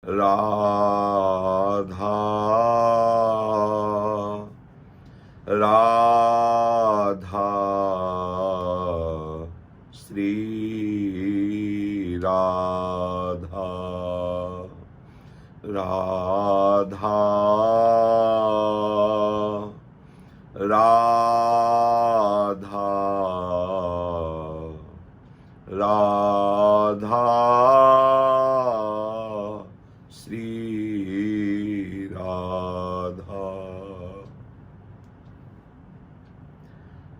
राधा राधा श्री राधा राधा राधा राधा श्री राधा।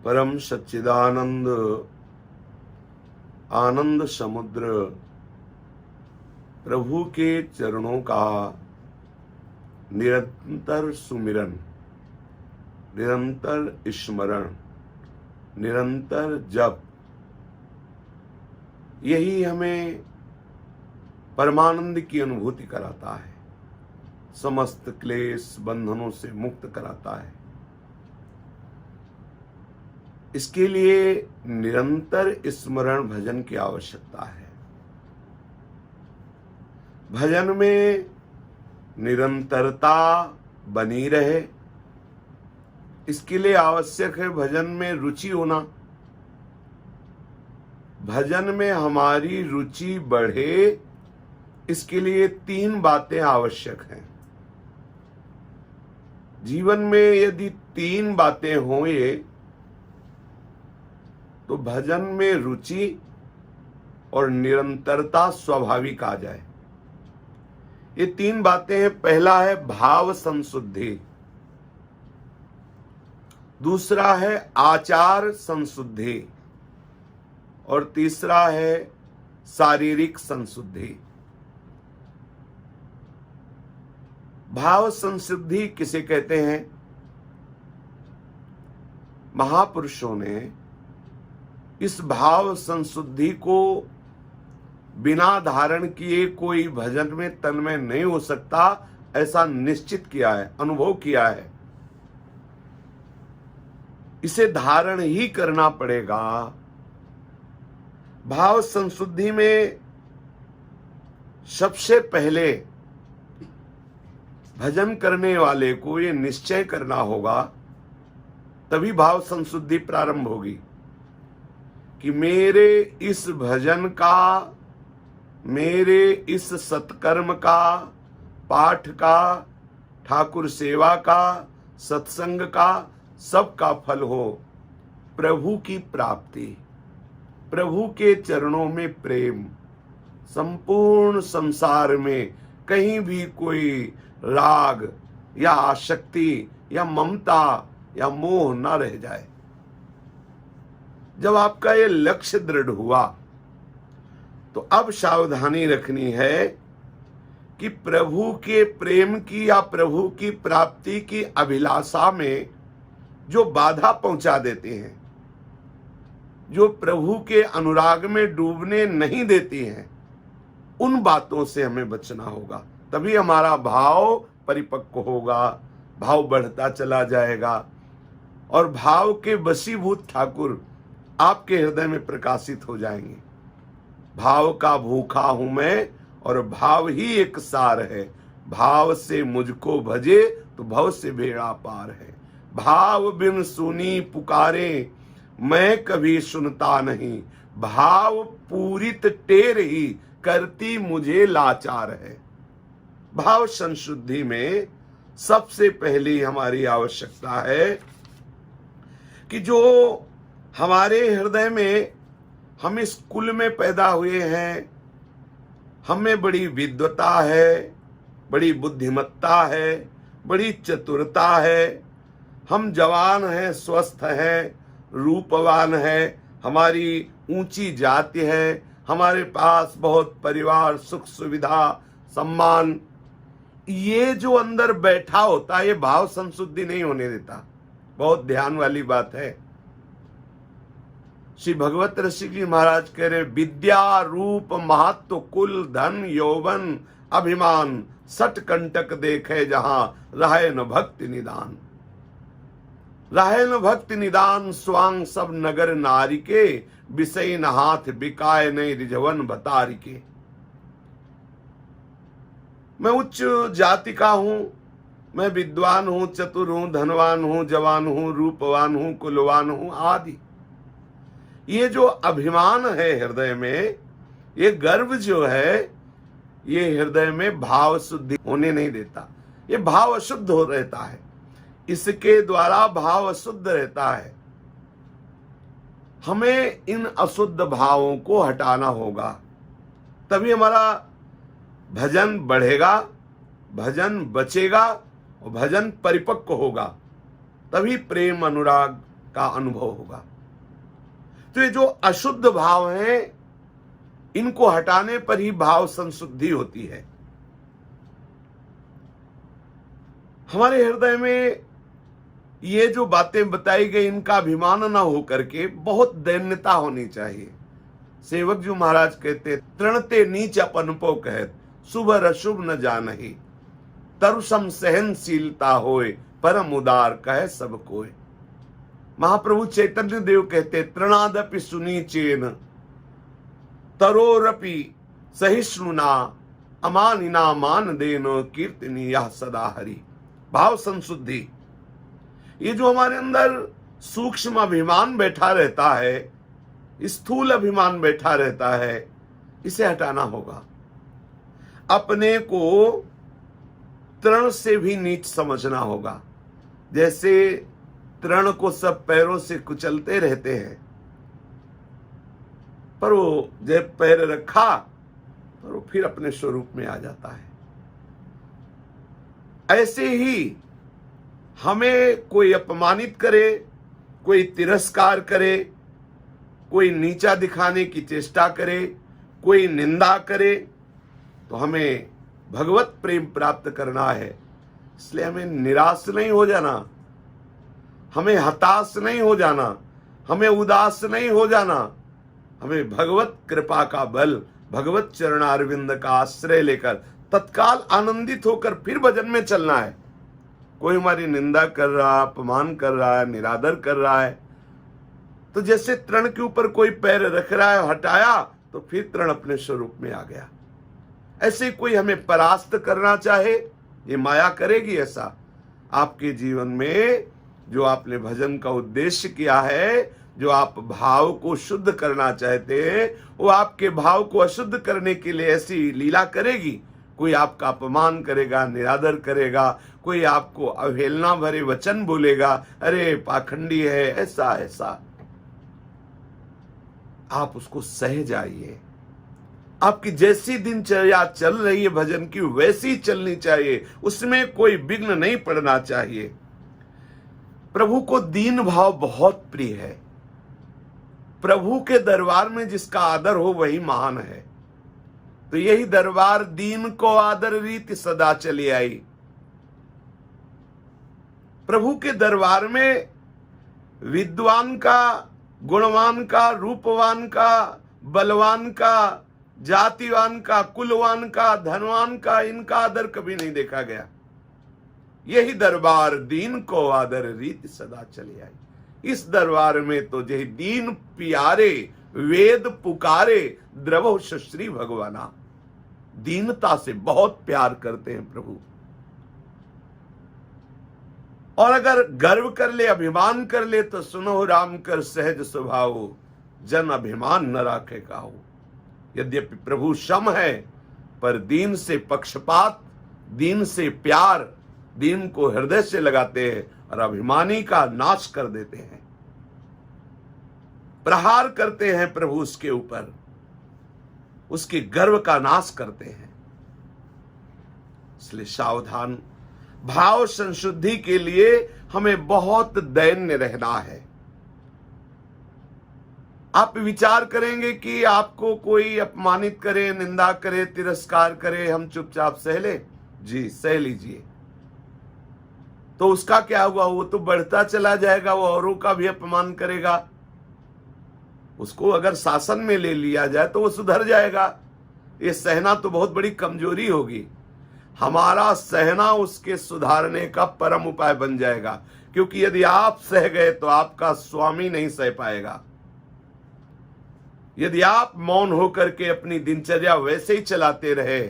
परम सच्चिदानंद आनंद समुद्र प्रभु के चरणों का निरंतर सुमिरन, निरंतर स्मरण, निरंतर जप, यही हमें परमानंद की अनुभूति कराता है, समस्त क्लेश बंधनों से मुक्त कराता है। इसके लिए निरंतर स्मरण भजन की आवश्यकता है। भजन में निरंतरता बनी रहे, इसके लिए आवश्यक है भजन में रुचि होना। भजन में हमारी रुचि बढ़े, इसके लिए 3 बातें आवश्यक हैं। जीवन में यदि 3 बातें हों तो भजन में रुचि और निरंतरता स्वाभाविक आ जाए। ये 3 बातें हैं। पहला है भाव संशुद्धि, दूसरा है आचार संशुद्धि और तीसरा है शारीरिक संशुद्धि। भाव संशुद्धि किसे कहते हैं? महापुरुषों ने इस भाव संशुद्धि को बिना धारण किए कोई भजन में तन्मय नहीं हो सकता, ऐसा निश्चित किया है, अनुभव किया है। इसे धारण ही करना पड़ेगा। भाव संशुद्धि में सबसे पहले भजन करने वाले को ये निश्चय करना होगा, तभी भाव संशुद्धि प्रारंभ होगी कि मेरे इस भजन का, मेरे इस सत्कर्म का, पाठ का, ठाकुर सेवा का, सत्संग का, सबका फल हो प्रभु की प्राप्ति, प्रभु के चरणों में प्रेम। संपूर्ण संसार में कहीं भी कोई राग या आसक्ति या ममता या मोह न रह जाए। जब आपका ये लक्ष्य दृढ़ हुआ तो अब सावधानी रखनी है कि प्रभु के प्रेम की या प्रभु की प्राप्ति की अभिलाषा में जो बाधा पहुंचा देते हैं, जो प्रभु के अनुराग में डूबने नहीं देती हैं, उन बातों से हमें बचना होगा। तभी हमारा भाव परिपक्व होगा, भाव बढ़ता चला जाएगा और भाव के वशीभूत ठाकुर आपके हृदय में प्रकाशित हो जाएंगे। भाव का भूखा हूं मैं और भाव ही एक सार है, भाव से मुझको भजे तो भव से बेड़ा पार है। भाव बिन सुनी पुकारे मैं कभी सुनता नहीं, भाव पूरित टेर ही करती मुझे लाचार है। भाव संशुद्धि में सबसे पहली हमारी आवश्यकता है कि जो हमारे हृदय में, हम इस कुल में पैदा हुए हैं, हमें बड़ी विद्वता है, बड़ी बुद्धिमत्ता है, बड़ी चतुरता है, हम जवान हैं, स्वस्थ हैं, रूपवान हैं, हमारी ऊंची जाति है, हमारे पास बहुत परिवार, सुख सुविधा, सम्मान, ये जो अंदर बैठा होता है ये भाव संशुद्धि नहीं होने देता। बहुत ध्यान वाली बात है। श्री भगवत ऋषि जी महाराज कह रहे, विद्या रूप महत्व कुल धन यौवन अभिमान सट कंटक देखे जहां रहे न भक्ति निदान। रहे न भक्ति निदान स्वांग सब नगर नारी के, विषय न हाथ बिकाए नहीं रिझवन बतारी के। मैं उच्च जाति का हूं, मैं विद्वान हूं, चतुर हूं, धनवान हूं, जवान हूं, रूपवान हूं, कुलवान हूं आदि। ये जो अभिमान है हृदय में, ये गर्व जो है, ये हृदय में भाव शुद्धि होने नहीं देता। ये भाव अशुद्ध हो रहता है, इसके द्वारा भाव अशुद्ध रहता है। हमें इन अशुद्ध भावों को हटाना होगा, तभी हमारा भजन बढ़ेगा, भजन बचेगा और भजन परिपक्व होगा, तभी प्रेम अनुराग का अनुभव होगा। तो ये जो अशुद्ध भाव हैं, इनको हटाने पर ही भाव संशुद्धि होती है। हमारे हृदय में ये जो बातें बताई गई, इनका अभिमान ना हो करके बहुत दैन्यता होनी चाहिए। सेवक जी महाराज कहते, तृणते नीच अपनपो कहत, शुभ अशुभ न जानहि, तरुसम सहनशीलता होए, परम उदार कहे सब कोय। महाप्रभु चैतन्य देव कहते, तृणादपि सुनीचेन तरोरपि सहिष्णुना, अमानिना मान देनो कीर्तनी यह सदा हरि। भाव संशुद्धि, ये जो हमारे अंदर सूक्ष्म अभिमान बैठा रहता है, स्थूल अभिमान बैठा रहता है, इसे हटाना होगा। अपने को तृण से भी नीच समझना होगा। जैसे तृण को सब पैरों से कुचलते रहते हैं, पर वो जब पैर रखा पर वो फिर अपने स्वरूप में आ जाता है। ऐसे ही हमें कोई अपमानित करे, कोई तिरस्कार करे, कोई नीचा दिखाने की चेष्टा करे, कोई निंदा करे, तो हमें भगवत प्रेम प्राप्त करना है। इसलिए हमें निराश नहीं हो जाना, हमें हताश नहीं हो जाना, हमें उदास नहीं हो जाना। हमें भगवत कृपा का बल, भगवत चरणारविंद का आश्रय लेकर तत्काल आनंदित होकर फिर भजन में चलना है। कोई हमारी निंदा कर रहा, अपमान कर रहा है, निरादर कर रहा है, तो जैसे तृण के ऊपर कोई पैर रख रहा है, हटाया तो फिर तृण अपने स्वरूप में आ गया। ऐसे कोई हमें परास्त करना चाहे, ये माया करेगी ऐसा। आपके जीवन में जो आपने भजन का उद्देश्य किया है, जो आप भाव को शुद्ध करना चाहते हैं, वो आपके भाव को अशुद्ध करने के लिए ऐसी लीला करेगी। कोई आपका अपमान करेगा, निरादर करेगा, कोई आपको अवहेलना भरे वचन बोलेगा, अरे पाखंडी है, ऐसा ऐसा। आप उसको सह जाइए। आपकी जैसी दिनचर्या चल रही है भजन की, वैसी चलनी चाहिए, उसमें कोई विघ्न नहीं पड़ना चाहिए। प्रभु को दीन भाव बहुत प्रिय है। प्रभु के दरबार में जिसका आदर हो वही महान है। तो यही दरबार दीन को आदर रीति सदा चली आई। प्रभु के दरबार में विद्वान का, गुणवान का, रूपवान का, बलवान का, जातिवान का, कुलवान का, धनवान का, इनका आदर कभी नहीं देखा गया। यही दरबार दीन को आदर रीति सदा चली आई। इस दरबार में तो जय दीन पियारे, वेद पुकारे, द्रवो श्री भगवाना। दीनता से बहुत प्यार करते हैं प्रभु। और अगर गर्व कर ले, अभिमान कर ले, तो सुनो राम कर सहज स्वभाव, जन अभिमान न राखे काहू। यद्यपि प्रभु सम है, पर दीन से पक्षपात, दीन से प्यार, दीन को हृदय से लगाते हैं और अभिमानी का नाश कर देते हैं। प्रहार करते हैं प्रभु उसके ऊपर, उसके गर्व का नाश करते हैं। इसलिए सावधान। भाव संशुद्धि के लिए हमें बहुत दैन्य रहना है। आप विचार करेंगे कि आपको कोई अपमानित करे, निंदा करे, तिरस्कार करे, हम चुपचाप सह ले? जी सह लीजिए। तो उसका क्या हुआ? वो तो बढ़ता चला जाएगा, वो औरों का भी अपमान करेगा। उसको अगर शासन में ले लिया जाए तो वो सुधर जाएगा। ये सहना तो बहुत बड़ी कमजोरी होगी। हमारा सहना उसके सुधारने का परम उपाय बन जाएगा, क्योंकि यदि आप सह गए तो आपका स्वामी नहीं सह पाएगा। यदि आप मौन होकर के अपनी दिनचर्या वैसे ही चलाते रहे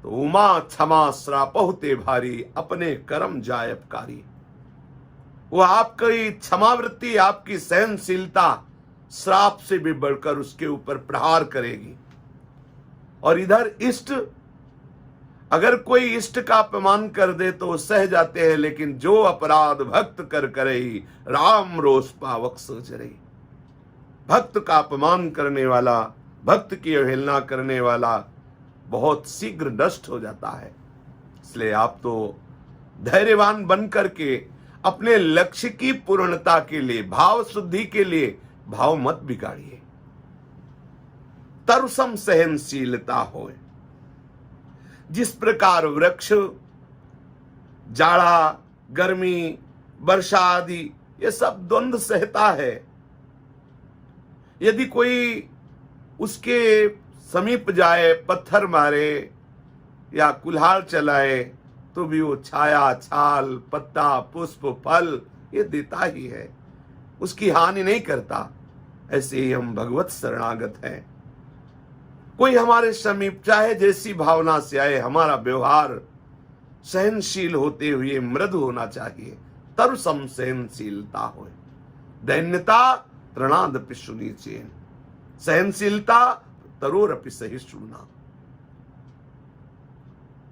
तो उमा क्षमा श्रापहु ते भारी, अपने कर्म जाय अपकारी। वो आपकी क्षमावृत्ति, आपकी सहनशीलता श्राप से भी बढ़कर उसके ऊपर प्रहार करेगी। और इधर इष्ट, अगर कोई इष्ट का अपमान कर दे तो सह जाते हैं, लेकिन जो अपराध भक्त कर करई, राम रोष पावक सोच रही। भक्त का अपमान करने वाला, भक्त की अवहेलना करने वाला बहुत शीघ्र नष्ट हो जाता है। इसलिए आप तो धैर्यवान बन करके अपने लक्ष्य की पूर्णता के लिए, भाव शुद्धि के लिए भाव मत बिगाड़िए। तरुसम सहनशीलता हो। जिस प्रकार वृक्ष जाड़ा, गर्मी, वर्षा आदि ये सब द्वंद्व सहता है, यदि कोई उसके समीप जाए, पत्थर मारे या कुल्हाड़ चलाए, तो भी वो छाया, छाल, पत्ता, पुष्प, फल ये देता ही है, उसकी हानि नहीं करता। ऐसे ही हम भगवत शरणागत हैं। कोई हमारे समीप चाहे जैसी भावना से आए, हमारा व्यवहार सहनशील होते हुए मृदु होना चाहिए। तरुसम सहनशीलता हो। दैन्यता तृणादपि सुनीचेन, सहनशीलता तरोरपि सहिष्णुना।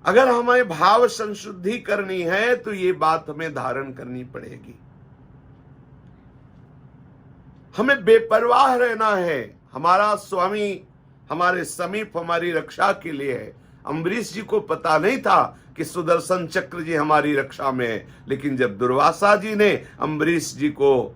अगर हमें भाव संशुद्धि करनी है तो ये बात हमें धारण करनी पड़ेगी। हमें बेपरवाह रहना है। हमारा स्वामी हमारे समीप हमारी रक्षा के लिए है। अम्बरीश जी को पता नहीं था कि सुदर्शन चक्र जी हमारी रक्षा में है, लेकिन जब दुर्वासा जी ने अम्बरीश जी को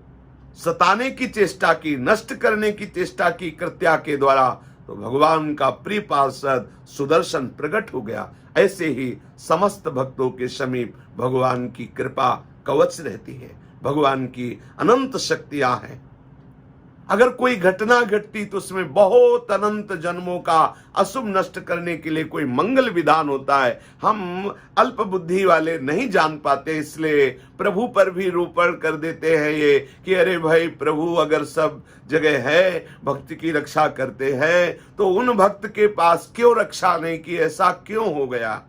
सताने की चेष्टा की, नष्ट करने की चेष्टा की कृत्या के द्वारा, तो भगवान का प्रिय पार्षद सुदर्शन प्रकट हो गया। ऐसे ही समस्त भक्तों के समीप भगवान की कृपा कवच रहती है, भगवान की अनंत शक्तियां हैं। अगर कोई घटना घटती तो उसमें बहुत अनंत जन्मों का अशुभ नष्ट करने के लिए कोई मंगल विधान होता है। हम अल्प बुद्धि वाले नहीं जान पाते, इसलिए प्रभु पर भी रोपण कर देते हैं ये कि अरे भाई, प्रभु अगर सब जगह है, भक्त की रक्षा करते हैं, तो उन भक्त के पास क्यों रक्षा नहीं की, ऐसा क्यों हो गया।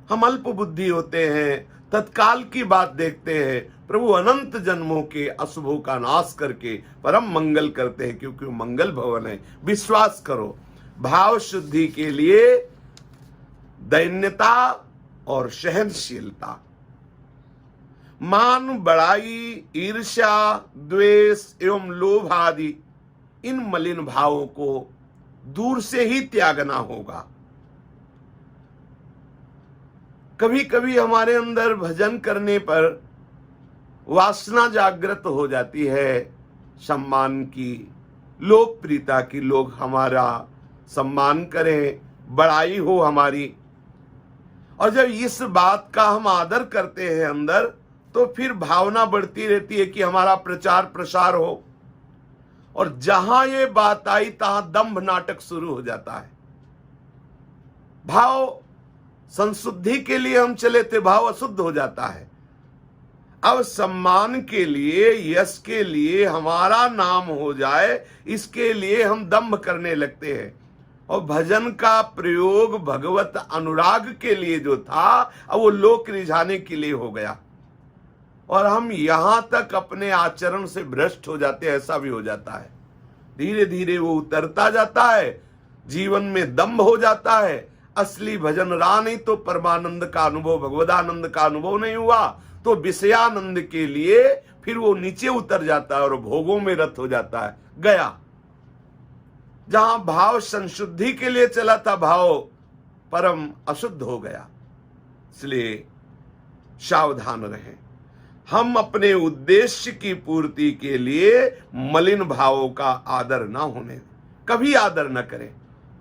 हम अल्प बुद्धि होते हैं, तत्काल की बात देखते हैं। प्रभु अनंत जन्मों के अशुभों का नाश करके परम मंगल करते हैं, क्योंकि वो मंगल भवन है। विश्वास करो, भाव शुद्धि के लिए दैन्यता और सहनशीलता, मान, बड़ाई, ईर्ष्या, द्वेष एवं लोभ आदि इन मलिन भावों को दूर से ही त्यागना होगा। कभी कभी हमारे अंदर भजन करने पर वासना जागृत हो जाती है, सम्मान की, लोकप्रियता की, लोग हमारा सम्मान करें, बड़ाई हो हमारी। और जब इस बात का हम आदर करते हैं अंदर, तो फिर भावना बढ़ती रहती है कि हमारा प्रचार प्रसार हो। और जहां ये बात आई तहां दंभ नाटक शुरू हो जाता है। भाव संशुद्धि के लिए हम चले थे, भाव अशुद्ध हो जाता है। अब सम्मान के लिए, यश के लिए, हमारा नाम हो जाए, इसके लिए हम दंभ करने लगते हैं। और भजन का प्रयोग भगवत अनुराग के लिए जो था, अब वो लोक रिझाने के लिए हो गया। और हम यहां तक अपने आचरण से भ्रष्ट हो जाते हैं, ऐसा भी हो जाता है। धीरे धीरे वो उतरता जाता है, जीवन में दंभ हो जाता है। असली भजन रहा नहीं तो परमानंद का अनुभव, भगवदानंद का अनुभव नहीं हुआ, तो विषयानंद के लिए फिर वो नीचे उतर जाता है और भोगों में रत हो जाता है। गया जहां भाव संशुद्धि के लिए चला था, भाव परम अशुद्ध हो गया। इसलिए सावधान रहें। हम अपने उद्देश्य की पूर्ति के लिए मलिन भावों का आदर ना होने, कभी आदर न करें,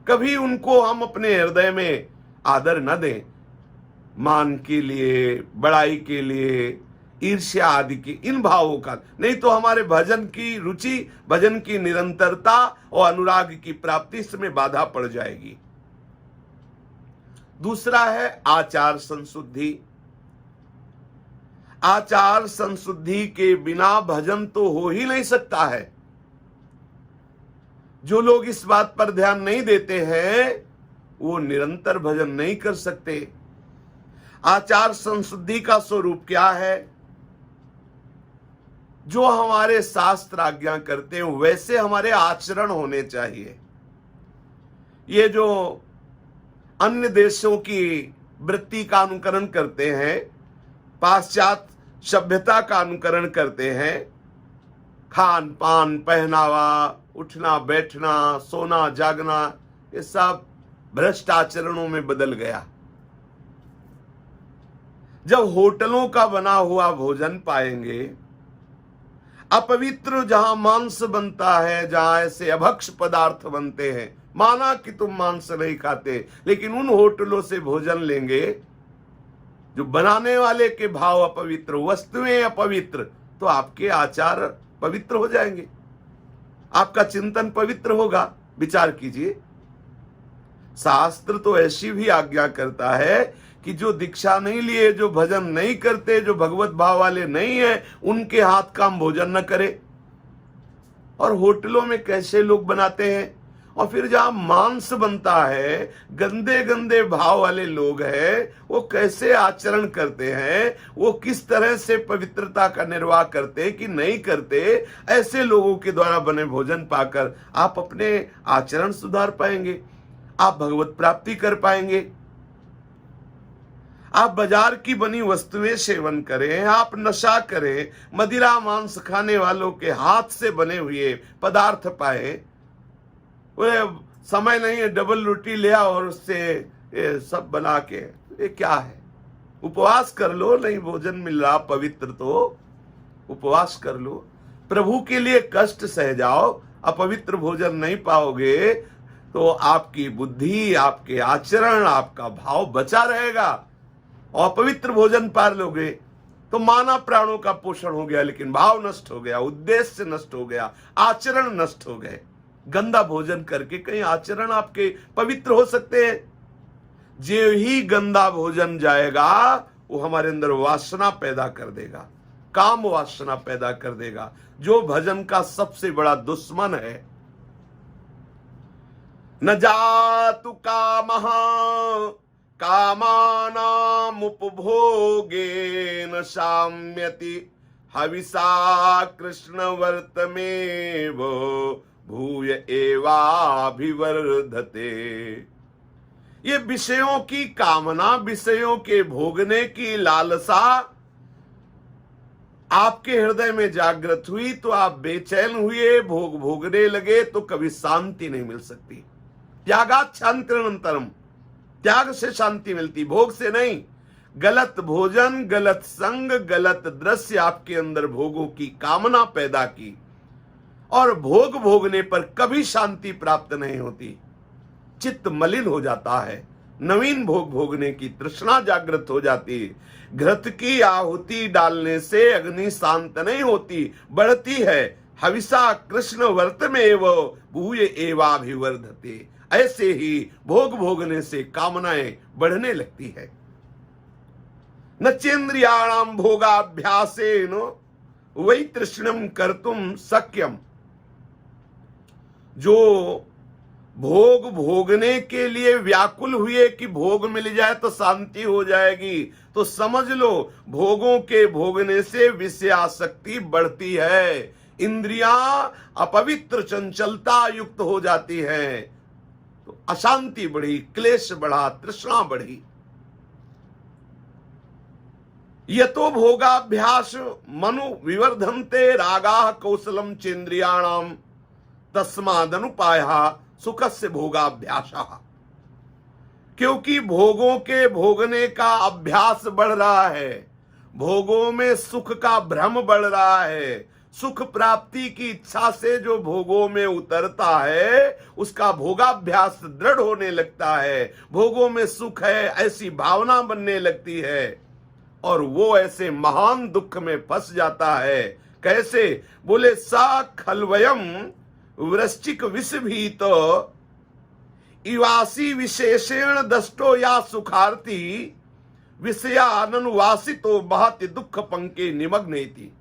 कभी उनको हम अपने हृदय में आदर न दें। मान के लिए, बड़ाई के लिए, ईर्ष्या आदि की इन भावों का नहीं, तो हमारे भजन की रुचि, भजन की निरंतरता और अनुराग की प्राप्ति इसमें बाधा पड़ जाएगी। दूसरा है आचार संशुद्धि। आचार संशुद्धि के बिना भजन तो हो ही नहीं सकता है। जो लोग इस बात पर ध्यान नहीं देते हैं वो निरंतर भजन नहीं कर सकते। आचार संशुद्धि का स्वरूप क्या है? जो हमारे शास्त्र आज्ञा करते हैं वैसे हमारे आचरण होने चाहिए। ये जो अन्य देशों की वृत्ति का अनुकरण करते हैं, पाश्चात्य सभ्यता का अनुकरण करते हैं, खान पान, पहनावा, उठना बैठना, सोना जागना, ये सब भ्रष्ट आचरणों में बदल गया। जब होटलों का बना हुआ भोजन पाएंगे, अपवित्र जहां मांस बनता है, जहां ऐसे अभक्ष पदार्थ बनते हैं, माना कि तुम मांस नहीं खाते, लेकिन उन होटलों से भोजन लेंगे जो बनाने वाले के भाव अपवित्र, वस्तुएं अपवित्र, तो आपके आचार पवित्र हो जाएंगे, आपका चिंतन पवित्र होगा। विचार कीजिए, शास्त्र तो ऐसी भी आज्ञा करता है कि जो दीक्षा नहीं लिए, जो भजन नहीं करते, जो भगवत भाव वाले नहीं है, उनके हाथ का हम भोजन न करें। और होटलों में कैसे लोग बनाते हैं, और फिर जहां मांस बनता है, गंदे गंदे भाव वाले लोग हैं, वो कैसे आचरण करते हैं, वो किस तरह से पवित्रता का निर्वाह करते कि नहीं करते, ऐसे लोगों के द्वारा बने भोजन पाकर आप अपने आचरण सुधार पाएंगे, आप भगवत प्राप्ति कर पाएंगे। आप बाजार की बनी वस्तुएं सेवन करें, आप नशा करें, मदिरा मांस खाने वालों के हाथ से बने हुए पदार्थ पाए, समय नहीं है डबल रोटी ले आओ और उससे ये सब बना के, ये क्या है? उपवास कर लो, नहीं भोजन मिल रहा पवित्र तो उपवास कर लो, प्रभु के लिए कष्ट सह जाओ। अपवित्र भोजन नहीं पाओगे तो आपकी बुद्धि, आपके आचरण, आपका भाव बचा रहेगा। और पवित्र भोजन पा लोगे तो माना प्राणों का पोषण हो गया, लेकिन भाव नष्ट हो गया, उद्देश्य नष्ट हो गया, आचरण नष्ट हो गए। गंदा भोजन करके कहीं आचरण आपके पवित्र हो सकते हैं? जो ही गंदा भोजन जाएगा वो हमारे अंदर वासना पैदा कर देगा, काम वासना पैदा कर देगा, जो भजन का सबसे बड़ा दुश्मन है। न जातु कामः कामानाम उपभोगेन शाम्यति हविषा कृष्ण वर्तमेव भूय एवाभिवर्धते। ये विषयों की कामना, विषयों के भोगने की लालसा आपके हृदय में जागृत हुई तो आप बेचैन हुए, भोग भोगने लगे, तो कभी शांति नहीं मिल सकती। त्यागात् शान्तिरनन्तरम्, त्याग से शांति मिलती, भोग से नहीं। गलत भोजन, गलत संग, गलत दृश्य आपके अंदर भोगों की कामना पैदा की, और भोग भोगने पर कभी शांति प्राप्त नहीं होती। चित्त मलिन हो जाता है, नवीन भोग भोगने की तृष्णा जागृत हो जाती है। घृत की आहुति डालने से अग्नि शांत नहीं होती, बढ़ती है। हविषा कृष्ण वर्तमेव भूय एवाभिवर्धते। ऐसे ही भोग भोगने से कामनाएं बढ़ने लगती है। न चेन्द्रियाणाम भोगाभ्यासेन वै तृष्णम कर्तुम शक्यम। जो भोग भोगने के लिए व्याकुल हुए कि भोग मिल जाए तो शांति हो जाएगी, तो समझ लो भोगों के भोगने से विषयासक्ति बढ़ती है, इंद्रियां अपवित्र चंचलता युक्त हो जाती है, तो अशांति बढ़ी, क्लेश बढ़ा, तृष्णा बढ़ी। यतो भोगाभ्यास मनु विवर्धन्ते रागाः कौशलम चेन्द्रियाणाम तस्मादनुपायः सुखस्य भोगाभ्यासः। क्योंकि भोगों के भोगने का अभ्यास बढ़ रहा है, भोगों में सुख का भ्रम बढ़ रहा है, सुख प्राप्ति की इच्छा से जो भोगों में उतरता है उसका भोगाभ्यास दृढ़ होने लगता है, भोगों में सुख है ऐसी भावना बनने लगती है, और वो ऐसे महान दुख में फंस जाता है। कैसे? बोले सा खलवयम वृश्चिक विषभीत इवासी विशेषेण दष्टो या सुखार्थी विषयानुवासितो बहति दुख पंके निमग्नेति।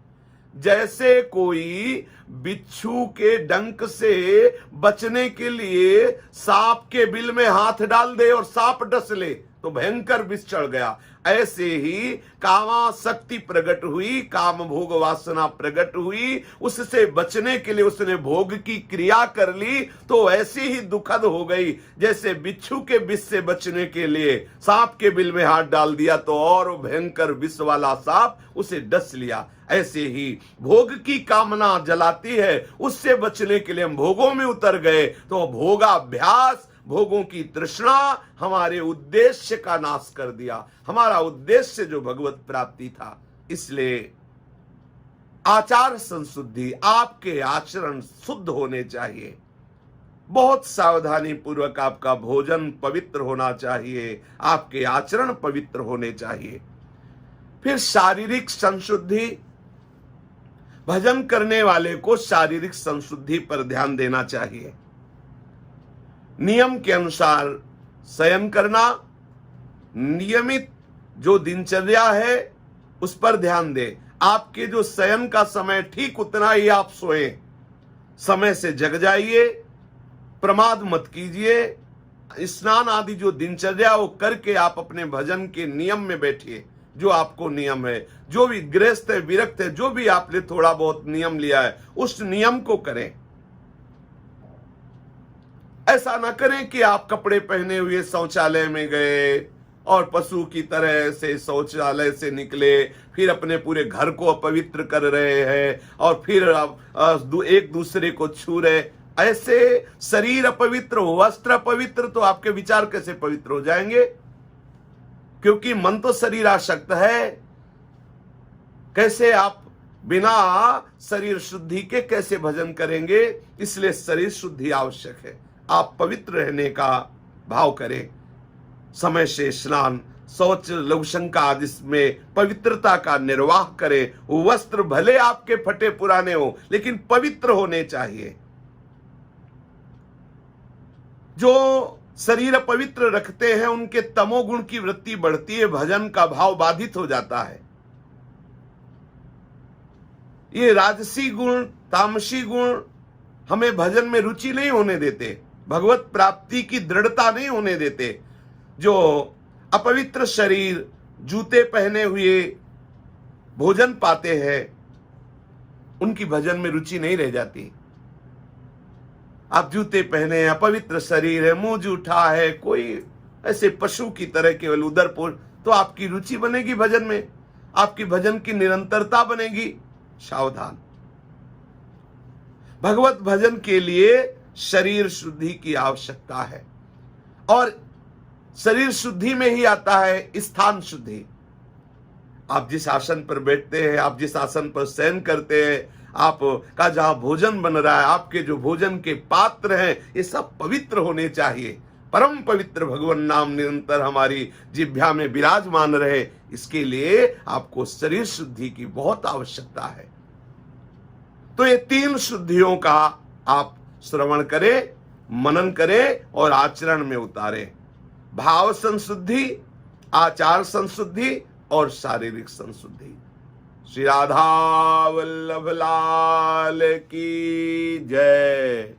जैसे कोई बिच्छू के डंक से बचने के लिए सांप के बिल में हाथ डाल दे और सांप डस ले तो भयंकर विष चढ़ गया, ऐसे ही कामासक्ति प्रकट हुई, काम भोग वासना प्रकट हुई, उससे बचने के लिए उसने भोग की क्रिया कर ली तो ऐसी ही दुखद हो गई जैसे बिच्छू के विष से बचने के लिए सांप के बिल में हाथ डाल दिया तो और भयंकर विष वाला सांप उसे डस लिया। ऐसे ही भोग की कामना जलाती है, उससे बचने के लिए हम भोगों में उतर गए तो भोगाभ्यास, भोगों की तृष्णा हमारे उद्देश्य का नाश कर दिया। हमारा उद्देश्य जो भगवत प्राप्ति था, इसलिए आचार संशुद्धि, आपके आचरण शुद्ध होने चाहिए। बहुत सावधानी पूर्वक आपका भोजन पवित्र होना चाहिए, आपके आचरण पवित्र होने चाहिए। फिर शारीरिक संशुद्धि, भजन करने वाले को शारीरिक संशुद्धि पर ध्यान देना चाहिए। नियम के अनुसार शयन करना, नियमित जो दिनचर्या है उस पर ध्यान दें। आपके जो शयन का समय ठीक उतना ही आप सोएं, समय से जग जाइए, प्रमाद मत कीजिए। स्नान आदि जो दिनचर्या वो करके आप अपने भजन के नियम में बैठिए। जो आपको नियम है, जो भी गृहस्थ है, विरक्त है, जो भी आपने थोड़ा बहुत नियम लिया है उस नियम को करें। ऐसा ना करें कि आप कपड़े पहने हुए शौचालय में गए और पशु की तरह से शौचालय से निकले, फिर अपने पूरे घर को अपवित्र कर रहे हैं और फिर आप एक दूसरे को छू रहे। ऐसे शरीर अपवित्र, वस्त्र अपवित्र, तो आपके विचार कैसे पवित्र हो जाएंगे? क्योंकि मन तो शरीर आसक्त है। कैसे आप बिना शरीर शुद्धि के कैसे भजन करेंगे? इसलिए शरीर शुद्धि आवश्यक है। आप पवित्र रहने का भाव करें, समय से स्नान, शौच, लघुशंका आदि में पवित्रता का निर्वाह करें। वस्त्र भले आपके फटे पुराने हो लेकिन पवित्र होने चाहिए। जो शरीर पवित्र रखते हैं उनके तमोगुण की वृत्ति बढ़ती है, भजन का भाव बाधित हो जाता है। ये राजसी गुण, तामसी गुण हमें भजन में रुचि नहीं होने देते, भगवत प्राप्ति की दृढ़ता नहीं होने देते। जो अपवित्र शरीर, जूते पहने हुए भोजन पाते हैं, उनकी भजन में रुचि नहीं रह जाती। आप जूते पहने, अपवित्र शरीर है, मुंह जूठा है, कोई ऐसे पशु की तरह केवल उदरपुर, तो आपकी रुचि बनेगी भजन में, आपकी भजन की निरंतरता बनेगी। सावधान। भगवत भजन के लिए शरीर शुद्धि की आवश्यकता है और शरीर शुद्धि में ही आता है स्थान शुद्धि। आप जिस आसन पर बैठते हैं, आप जिस आसन पर शयन करते हैं, आपका जहां भोजन बन रहा है, आपके जो भोजन के पात्र हैं, ये सब पवित्र होने चाहिए। परम पवित्र भगवान नाम निरंतर हमारी जिह्वा में विराजमान रहे, इसके लिए आपको शरीर शुद्धि की बहुत आवश्यकता है। तो ये 3 शुद्धियों का आप श्रवण करें, मनन करें और आचरण में उतारें। भाव संशुद्धि, आचार संशुद्धि और शारीरिक संशुद्धि। श्री राधा वल्लभ लाल की जय।